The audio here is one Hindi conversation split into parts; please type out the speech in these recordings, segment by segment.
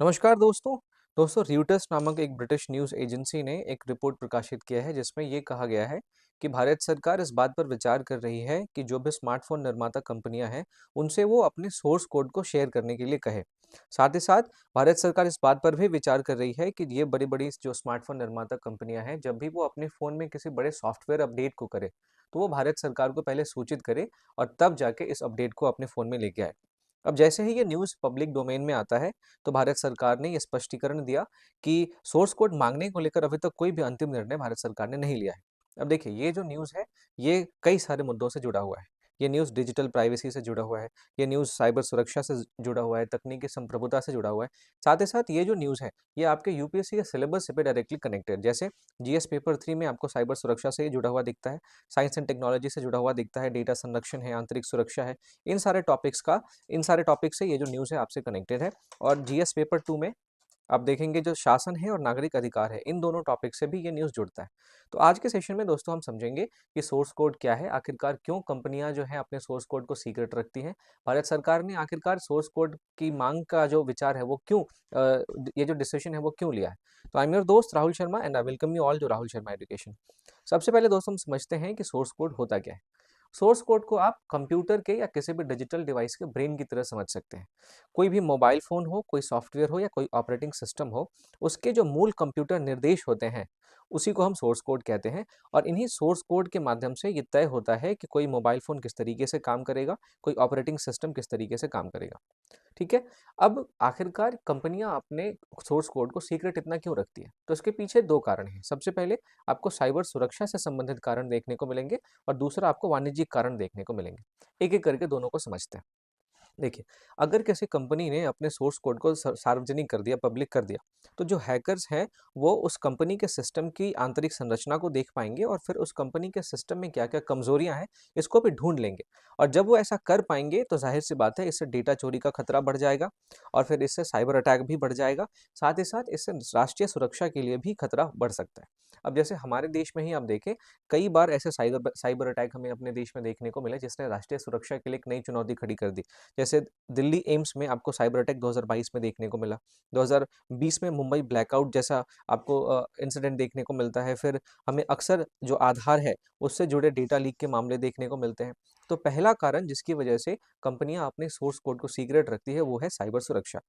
नमस्कार दोस्तों। रॉयटर्स नामक एक ब्रिटिश न्यूज़ एजेंसी ने एक रिपोर्ट प्रकाशित किया है जिसमें ये कहा गया है कि भारत सरकार इस बात पर विचार कर रही है कि जो भी स्मार्टफोन निर्माता कंपनियां हैं उनसे वो अपने सोर्स कोड को शेयर करने के लिए कहे। साथ ही साथ भारत सरकार इस बात पर भी विचार कर रही है कि ये बड़ी-बड़ी जो स्मार्टफोन निर्माता कंपनियां हैं जब भी वो अपने फ़ोन में किसी बड़े सॉफ्टवेयर अपडेट को करे, तो वो भारत सरकार को पहले सूचित करे और तब जाके इस अपडेट को अपने फ़ोन में लेके आए। अब जैसे ही ये न्यूज़ पब्लिक डोमेन में आता है, तो भारत सरकार ने ये स्पष्टीकरण दिया कि सोर्स कोड मांगने को लेकर अभी तक कोई भी अंतिम निर्णय भारत सरकार ने नहीं लिया है। अब देखिए, ये जो न्यूज़ है, ये कई सारे मुद्दों से जुड़ा हुआ है। ये न्यूज़ डिजिटल प्राइवेसी से जुड़ा हुआ है, ये न्यूज़ साइबर सुरक्षा से जुड़ा हुआ है, तकनीकी संप्रभुता से जुड़ा हुआ है। साथ ही साथ ये जो न्यूज़ है, ये आपके यूपीएससी के सिलेबस से भी डायरेक्टली कनेक्टेड। जैसे जीएस पेपर 3 में आपको साइबर सुरक्षा से ही जुड़ा हुआ दिखता है, साइंस एंड टेक्नोलॉजी से जुड़ा हुआ दिखता है, डेटा संरक्षण है, आंतरिक सुरक्षा है। इन सारे टॉपिक से ये जो न्यूज़ है आपसे कनेक्टेड है। और जीएस पेपर 2 में आप देखेंगे जो शासन है और नागरिक अधिकार है, इन दोनों टॉपिक से भी ये न्यूज़ जुड़ता है। तो आज के सेशन में दोस्तों हम समझेंगे कि सोर्स कोड क्या है, आखिरकार क्यों कंपनियां जो हैं अपने सोर्स कोड को सीक्रेट रखती हैं, भारत सरकार ने आखिरकार सोर्स कोड की मांग का जो विचार है वो क्यों ये जो डिसीजन है वो क्यों लिया है। तो आई एम योर दोस्त Rahul Sharma and I welcome you all to Rahul Sharma education. सबसे पहले दोस्तों हम समझते हैं कि सोर्स कोड होता क्या है। सोर्स कोड को आप कंप्यूटर के या किसी भी डिजिटल डिवाइस के ब्रेन की तरह समझ सकते हैं। कोई भी मोबाइल फ़ोन हो, कोई सॉफ्टवेयर हो या कोई ऑपरेटिंग सिस्टम हो, उसके जो मूल कंप्यूटर निर्देश होते हैं, उसी को हम सोर्स कोड कहते हैं। और इन्हीं सोर्स कोड के माध्यम से ये तय होता है कि कोई मोबाइल फ़ोन किस तरीके से काम करेगा, कोई ऑपरेटिंग सिस्टम किस तरीके से काम करेगा। ठीक है? अब आखिरकार कंपनियाँ अपने सोर्स कोड को सीक्रेट इतना क्यों रखती हैं? तो इसके पीछे 2 कारण हैं। सबसे पहले आपको साइबर सुरक्षा से संबंधित कारण देखने को मिलेंगे और दूसरा आपको वाणिज्यिक कारण देखने को मिलेंगे। एक-एक करके दोनों को समझते हैं। देखिए, अगर किसी कंपनी ने अपने सोर्स कोड को सार्वजनिक कर दिया, पब्लिक कर दिया, तो जो हैकर्स हैं, वो उस कंपनी के सिस्टम की आंतरिक संरचना को देख पाएँगे और फिर उस कंपनी के सिस्टम में क्या-क्या कमज़ोरियाँ हैं, इसको भी ढूँढ लेंगे। और जब वो ऐसा कर पाएँगे, तो ज़ाहिर-सी बात है, इससे डेटा चोरी का खतरा बढ़ जाएगा और फिर इससे साइबर अटैक भी बढ़ जाएगा। साथ ही साथ इससे राष्ट्रीय सुरक्षा के लिए भी खतरा बढ़ सकता है। अब जैसे हमारे देश में ही आप देखें, कई बार ऐसे साइबर अटैक हमें अपने देश में देखने को मिले, जिसने राष्ट्रीय सुरक्षा के लिए एक नई चुनौती खड़ी कर दी। जैसे दिल्ली एम्स में आपको साइबर अटैक 2022 में देखने को मिला। 2020 में मुंबई ब्लैकआउट जैसा आपको इंसिडेंट देखने को मिलता है। फिर हमें अक्सर जो आधार है, उससे जुड़े डेटा लीक के मामले देखने को मिलते हैं। तो पहला कारण जिसकी वजह से कंपनियाँ अपने सोर्स कोड को सीक्रेट रखती है, वो है साइबर सुरक्षा।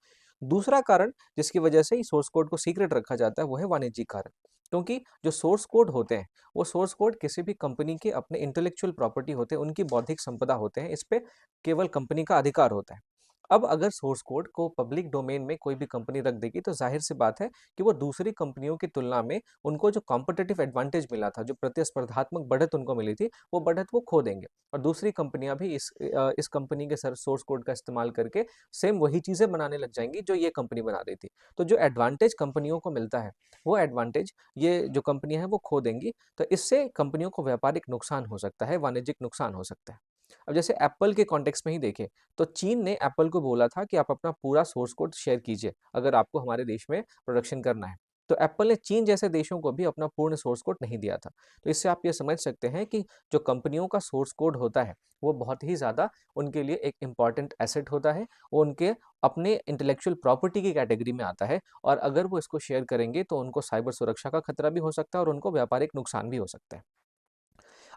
दूसरा कारण जिसकी वजह से इस सोर्स कोड को सीक्रेट रखा जाता है, वो है वाणिज्यिक कारण। क्योंकि जो सोर्स कोड होते हैं, वो सोर्स कोड किसी भी कंपनी के अपने इंटेलेक्चुअल प्रॉपर्टी होते हैं, उनकी बौद्धिक संपदा होते हैं। इस पे केवल कंपनी का अधिकार होता है। अब अगर सोर्स कोड को पब्लिक डोमेन में कोई भी कंपनी रख देगी, तो ज़ाहिर-सी बात है कि वो दूसरी कंपनियों की तुलना में उनको जो कॉम्पिटिटिव एडवांटेज मिला था, जो प्रतिस्पर्धात्मक बढ़त उनको मिली थी, वो बढ़त वो खो देंगे। और दूसरी कंपनियाँ भी इस कंपनी के सोर्स कोड का इस्तेमाल करके सेम वही चीज़ें बनाने लग जाएँगी, जो ये कंपनी बना रही थी। तो जो एडवांटेज कंपनियों को मिलता है, वो एडवांटेज ये जो कंपनियाँ हैं, वो खो देंगी। तो इससे कंपनियों को व्यापारिक नुकसान हो सकता है, वाणिज्यिक नुकसान हो सकता है। अब जैसे एप्पल के कॉन्टेक्स्ट में ही देखें, तो चीन ने एप्पल को बोला था कि आप अपना पूरा सोर्स कोड शेयर कीजिए, अगर आपको हमारे देश में प्रोडक्शन करना है। तो एप्पल ने चीन जैसे देशों को भी अपना पूर्ण सोर्स कोड नहीं दिया था। तो इससे आप ये समझ सकते हैं कि जो कंपनियों का सोर्स कोड होता है, वो बहुत ही ज़्यादा उनके लिए एक इम्पॉर्टेंट एसेट होता है। वो उनके अपने इंटेलेक्चुअल प्रॉपर्टी की कैटेगरी में आता है और अगर वो इसको शेयर करेंगे, तो उनको साइबर सुरक्षा का खतरा भी हो सकता है और उनको व्यापारिक नुकसान भी हो सकता है।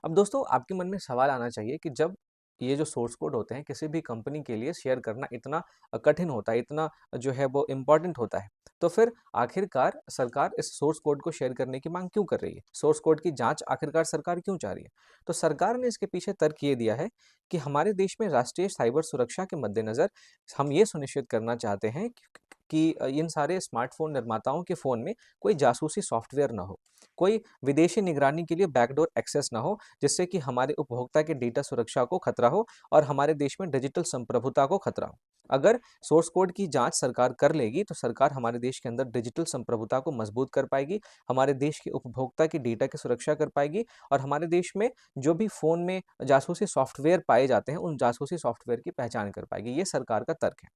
अब दोस्तों आपके मन में सवाल आना चाहिए कि जब ये जो सोर्स कोड होते हैं किसी भी कंपनी के लिए शेयर करना इतना कठिन होता है, इतना जो है वो इम्पोर्टेंट होता है, तो फिर आखिरकार सरकार इस सोर्स कोड को शेयर करने की मांग क्यों कर रही है? सोर्स कोड की जांच आखिरकार सरकार क्यों चाह रही है? तो सरकार ने इसके पीछे तर्क ये दिया है कि हमारे देश में राष्ट्रीय साइबर सुरक्षा के मद्देनजर हम ये सुनिश्चित करना चाहते हैं कि इन सारे स्मार्टफोन निर्माताओं के फ़ोन में कोई जासूसी सॉफ्टवेयर ना हो, कोई विदेशी निगरानी के लिए बैकडोर एक्सेस ना हो, जिससे कि हमारे उपभोक्ता के डेटा सुरक्षा को खतरा हो और हमारे देश में डिजिटल संप्रभुता को खतरा हो। अगर सोर्स कोड की जांच सरकार कर लेगी, तो सरकार हमारे देश के अंदर डिजिटल संप्रभुता को मजबूत कर पाएगी, हमारे देश के उपभोक्ता की डेटा की सुरक्षा कर पाएगी और हमारे देश में जो भी फ़ोन में जासूसी सॉफ्टवेयर पाए जाते हैं, उन जासूसी सॉफ्टवेयर की पहचान कर पाएगी। ये सरकार का तर्क है।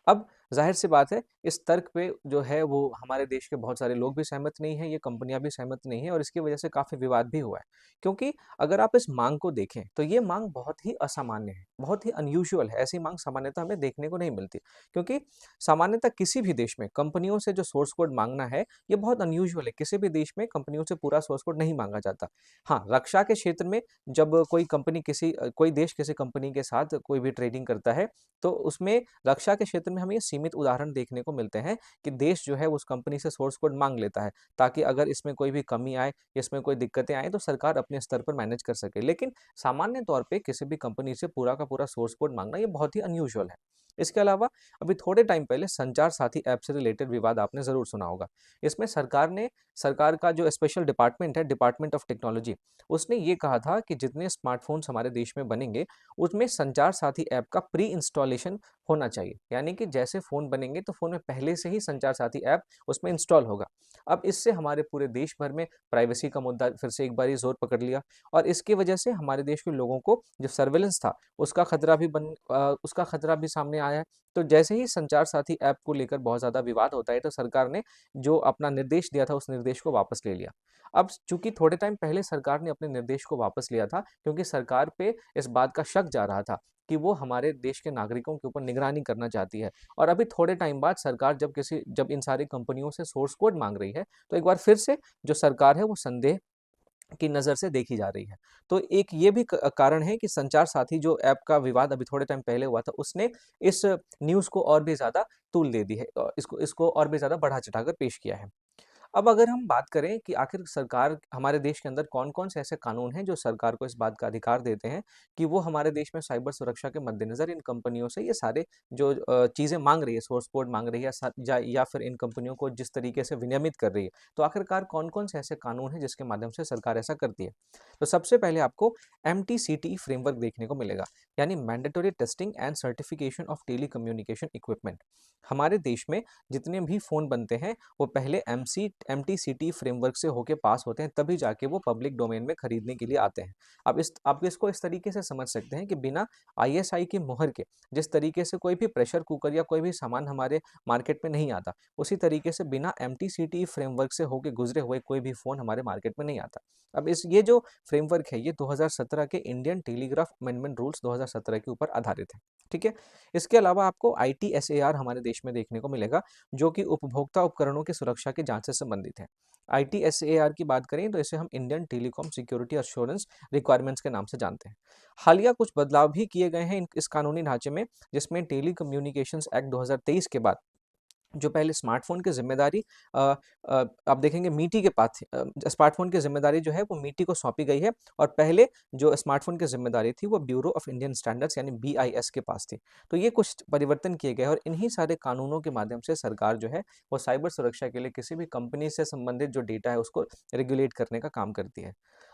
अब ज़ाहिर-सी बात है, इस तर्क पे जो है वो हमारे देश के बहुत सारे लोग भी सहमत नहीं हैं, ये कंपनियाँ भी सहमत नहीं हैं और इसकी वजह से काफ़ी विवाद भी हुआ है। क्योंकि अगर आप इस माँग को देखें, तो ये माँग बहुत ही असामान्य है, बहुत ही अनयूजुअल है, ऐसी माँग सामान्यतः हमें देखने को नहीं मिलती। क्योंकि सामान्यतः किसी भी देश में कंपनियों से जो सोर्स कोड माँगना है, ये बहुत अनयूजुअल है, किसी भी देश में कंपनियों से पूरा सोर्स कोड नहीं माँगा जाता। हाँ, रक्षा के क्षेत्र में जब कोई कंपनी कोई देश किसी कंपनी के साथ कोई भी ट्रेडिंग करता है, तो उसमें रक्षा के क्षेत्र में हमें ये सीमित उदाहरण देखने को मिलते हैं कि देश जो है उस कंपनी से सोर्स कोड माँग लेता है, ताकि अगर इसमें कोई भी कमी आए, इसमें कोई दिक्कतें आएँ तो सरकार अपने स्तर पर मैनेज कर सके। लेकिन सामान्य तौर पे किसी भी कंपनी से पूरा का पूरा सोर्स कोड माँगना ये बहुत ही अनयूजुअल है। इसके अलावा अभी थोड़े टाइम पहले संचार साथी ऐप से रिलेटेड विवाद आपने ज़रूर सुना होगा। इसमें सरकार का जो स्पेशल डिपार्टमेंट है, डिपार्टमेंट ऑफ टेक्नोलॉजी, उसने ये कहा था कि जितने स्मार्टफ़ोन्स हमारे देश में बनेंगे, उसमें संचार साथी ऐप का प्री इंस्टॉलेशन होना चाहिए। यानी कि जैसे फ़ोन बनेंगे तो फ़ोन में पहले से ही संचार साथी ऐप उसमें इंस्टॉल होगा। अब इससे हमारे पूरे देश भर में प्राइवेसी का मुद्दा फिर से एक बारी ज़ोर पकड़ लिया और इसकी वजह से हमारे देश के लोगों को जो सर्विलेंस था, उसका खतरा भी सामने आया है। तो जैसे ही संचार साथी ऐप को लेकर बहुत ज़्यादा विवाद होता है, तो सरकार ने जो अपना निर्देश दिया था, उस निर्देश को वापस ले लिया। अब चूँकि थोड़े टाइम पहले सरकार ने अपने निर्देश को वापस लिया था, क्योंकि सरकार पे इस बात का शक जा रहा था कि वो हमारे देश के नागरिकों के ऊपर निगरानी करना चाहती है और अभी थोड़े टाइम बाद सरकार जब इन सारी कंपनियों से सोर्स कोड माँग रही है, तो एक बार फिर से जो सरकार है वो संदेह की नज़र से देखी जा रही है। तो एक ये भी कारण है कि संचार साथी जो ऐप का विवाद अभी थोड़े टाइम पहले हुआ था, उसने इस न्यूज़ को और भी ज़्यादा तूल दे दी है इसको इसको और भी ज़्यादा बढ़ा-चढ़ा कर पेश किया है। अब अगर हम बात करें कि आखिर सरकार हमारे देश के अंदर कौन-कौन से ऐसे कानून हैं जो सरकार को इस बात का अधिकार देते हैं कि वो हमारे देश में साइबर सुरक्षा के मद्देनज़र इन कंपनियों से ये सारे जो चीज़ें माँग रही है, सोर्स कोड माँग रही है या फिर इन कंपनियों को जिस तरीके से विनियमित कर रही है। तो आखिरकार कौन-कौन से ऐसे कानून हैं जिसके माध्यम से सरकार ऐसा करती है? तो सबसे पहले आपको एमटीसीटी फ्रेमवर्क देखने को मिलेगा, यानी mandatory testing and certification of telecommunication equipment. हमारे देश में जितने भी फ़ोन बनते हैं वो पहले एमटीसीटी फ्रेमवर्क से होके पास होते हैं, तभी जाके वो पब्लिक डोमेन में खरीदने के लिए आते हैं। आप इसको इस तरीके से समझ सकते हैं कि बिना आईएसआई की मुहर के जिस तरीके से कोई भी प्रेशर कुकर या कोई भी सामान हमारे मार्केट में नहीं आता, उसी तरीके से बिना एमटीसीटी फ्रेमवर्क से होके गुजरे हुए कोई भी फ़ोन हमारे मार्केट में नहीं आता। अब इस ये जो फ्रेमवर्क है, ये 2017 के इंडियन टेलीग्राफ अमेंडमेंट रूल्स 2017 के ऊपर आधारित है, ठीक है? इसके अलावा आपको आईटीएसएआर हमारे देश में देखने को मिलेगा, जो कि उपभोक्ता उपकरणों की सुरक्षा की जाँच से संबंधित है। आईटीएसएआर की बात करें तो इसे हम Indian telecom security assurance requirements के नाम से जानते हैं। हालिया कुछ बदलाव भी किए गए हैं इस कानूनी ढांचे में, जिसमें टेलीकम्युनिकेशंस एक्ट 2023 के बाद जो पहले स्मार्टफ़ोन की ज़िम्मेदारी अ आप देखेंगे मीटी के पास थी, स्मार्टफ़ोन की ज़िम्मेदारी जो है वो मीटी को सौंपी गई है और पहले जो स्मार्टफ़ोन की ज़िम्मेदारी थी वो ब्यूरो ऑफ इंडियन स्टैंडर्ड्स यानी बीआईएस के पास थी। तो ये कुछ परिवर्तन किए गए और इन्हीं सारे कानूनों के माध्यम से सरकार जो है वो साइबर सुरक्षा के लिए किसी भी कंपनी से संबंधित जो डेटा है उसको रेगुलेट करने का काम करती है।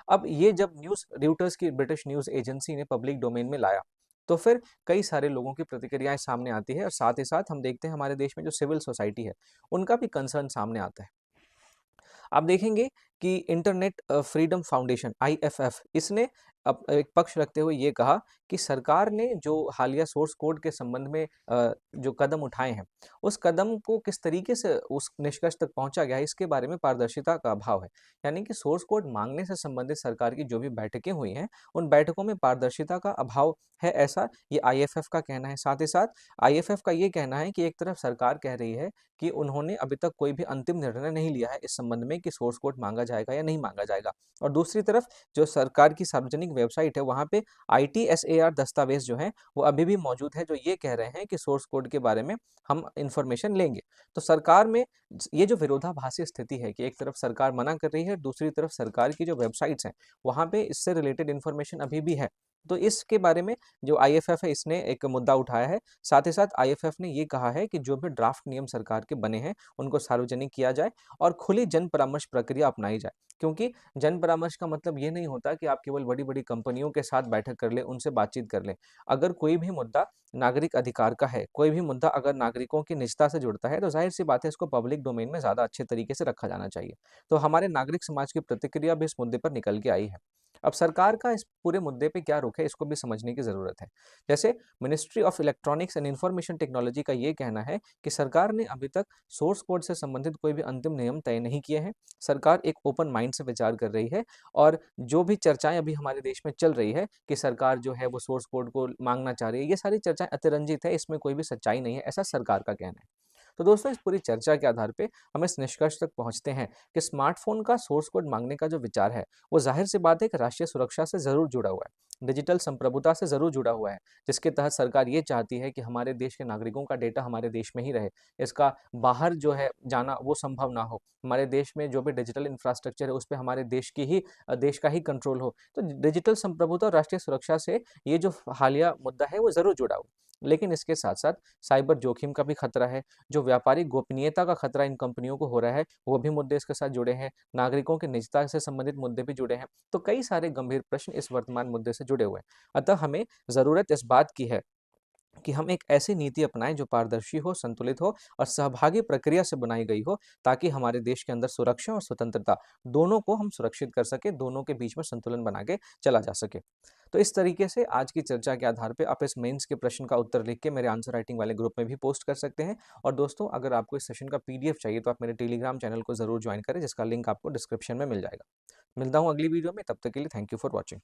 अब ये जब न्यूज़ रॉयटर्स की ब्रिटिश न्यूज़ एजेंसी ने पब्लिक डोमेन में लाया, तो फिर कई सारे लोगों की प्रतिक्रियाएँ सामने आती है और साथ ही साथ हम देखते हैं हमारे देश में जो सिविल सोसाइटी है, उनका भी कंसर्न सामने आता है। आप देखेंगे कि इंटरनेट फ्रीडम फाउंडेशन आईएफएफ इसने एक पक्ष रखते हुए ये कहा कि सरकार ने जो हालिया सोर्स कोड के संबंध में जो कदम उठाए हैं, उस कदम को किस तरीके से उस निष्कर्ष तक पहुंचा गया है, इसके बारे में पारदर्शिता का अभाव है। यानी कि सोर्स कोड मांगने से संबंधित सरकार की जो भी बैठकें हुई हैं, उन बैठकों में पारदर्शिता का अभाव है, ऐसा ये आईएफएफ का कहना है। साथ ही साथ आईएफएफ का ये कहना है कि एक तरफ सरकार कह रही है कि उन्होंने अभी तक कोई भी अंतिम निर्णय नहीं लिया है इस संबंध में कि सोर्स कोड माँगा जाएगा या नहीं माँगा जाएगा। और दूसरी तरफ जो सरकार की सार्वजनिक वेबसाइट है, वहाँ पे आईटीएसएआर दस्तावेज़ जो हैं, वो अभी भी मौजूद है, जो ये कह रहे हैं कि सोर्स कोड के बारे में हम इन्फॉर्मेशन लेंगे। तो सरकार में ये जो विरोधाभासी स्थिति है कि एक तरफ सरकार मना कर रही है, दूसरी तरफ सरकार की जो वेबसाइट्स हैं, वहाँ पे इससे रिलेटेड इन्फॉर्मेशन अभी भी है। तो इसके बारे में जो आईएफएफ है, इसने एक मुद्दा उठाया है। साथ ही साथ आईएफएफ ने ये कहा है कि जो भी ड्राफ्ट नियम सरकार के बने हैं, उनको सार्वजनिक किया जाए और खुली जन परामर्श प्रक्रिया अपनाई जाए। क्योंकि जन परामर्श का मतलब ये नहीं होता कि आप केवल बड़ी-बड़ी कंपनियों के साथ बैठक कर लें, उनसे बातचीत कर लें। अगर कोई भी मुद्दा नागरिक अधिकार का है, कोई भी मुद्दा अगर नागरिकों की निजता से जुड़ता है, तो ज़ाहिर-सी बात है इसको पब्लिक डोमेन में ज़्यादा अच्छे तरीके से रखा जाना चाहिए। तो हमारे नागरिक समाज की प्रतिक्रिया भी इस मुद्दे पर निकल के आई है। अब सरकार का इस पूरे मुद्दे पे क्या रुख है, इसको भी समझने की ज़रूरत है। जैसे ministry of electronics and information technology का ये कहना है कि सरकार ने अभी तक सोर्स कोड से संबंधित कोई भी अंतिम नियम तय नहीं किए हैं। सरकार एक ओपन माइंड से विचार कर रही है और जो भी चर्चाएँ अभी हमारे देश में चल रही है कि सरकार जो है वो सोर्स कोड को माँगना चाह रही है, ये सारी चर्चाएँ अतिरंजित है, इसमें कोई भी सच्चाई नहीं है, ऐसा सरकार का कहना है। तो दोस्तों इस पूरी चर्चा के आधार पे हम इस निष्कर्ष तक पहुंचते हैं कि स्मार्टफोन का सोर्स कोड मांगने का जो विचार है वो जाहिर सी बात है कि राष्ट्रीय सुरक्षा से जरूर जुड़ा हुआ है, डिजिटल संप्रभुता से जरूर जुड़ा हुआ है, जिसके तहत सरकार ये चाहती है कि हमारे देश के नागरिकों का डेटा हमारे देश में ही रहे, इसका बाहर जो है जाना वो संभव ना हो, हमारे देश में जो भी डिजिटल इंफ्रास्ट्रक्चर है उस पर हमारे देश का ही कंट्रोल हो। तो डिजिटल संप्रभुता और राष्ट्रीय सुरक्षा से ये जो हालिया मुद्दा है वो जरूर जुड़ा हुआ, लेकिन इसके साथ साथ साइबर जोखिम का भी खतरा है, जो व्यापारिक गोपनीयता का खतरा इन कंपनियों को हो रहा है, वो भी मुद्दे इसके साथ जुड़े हैं, नागरिकों की निजता से संबंधित मुद्दे भी जुड़े हैं। तो कई सारे गंभीर प्रश्न इस वर्तमान मुद्दे से जुड़े हुए हैं। अतः हमें ज़रूरत इस बात की है कि हम एक ऐसी नीति अपनाएं जो पारदर्शी हो, संतुलित हो और सहभागी प्रक्रिया से बनाई गई हो, ताकि हमारे देश के अंदर सुरक्षा और स्वतंत्रता दोनों को हम सुरक्षित कर सके, दोनों के बीच में संतुलन बना के चला जा सके। तो इस तरीके से आज की चर्चा के आधार पे आप इस मेंस के प्रश्न का उत्तर लिख के मेरे आंसर राइटिंग वाले ग्रुप में भी पोस्ट कर सकते हैं। और दोस्तों अगर आपको इस सेशन का पीडीएफ चाहिए तो आप मेरे टेलीग्राम चैनल को जरूर ज्वाइन करें, जिसका लिंक आपको डिस्क्रिप्शन में मिल जाएगा। मिलता हूँ अगली वीडियो में, तब तक के लिए थैंक यू फॉर वॉचिंग।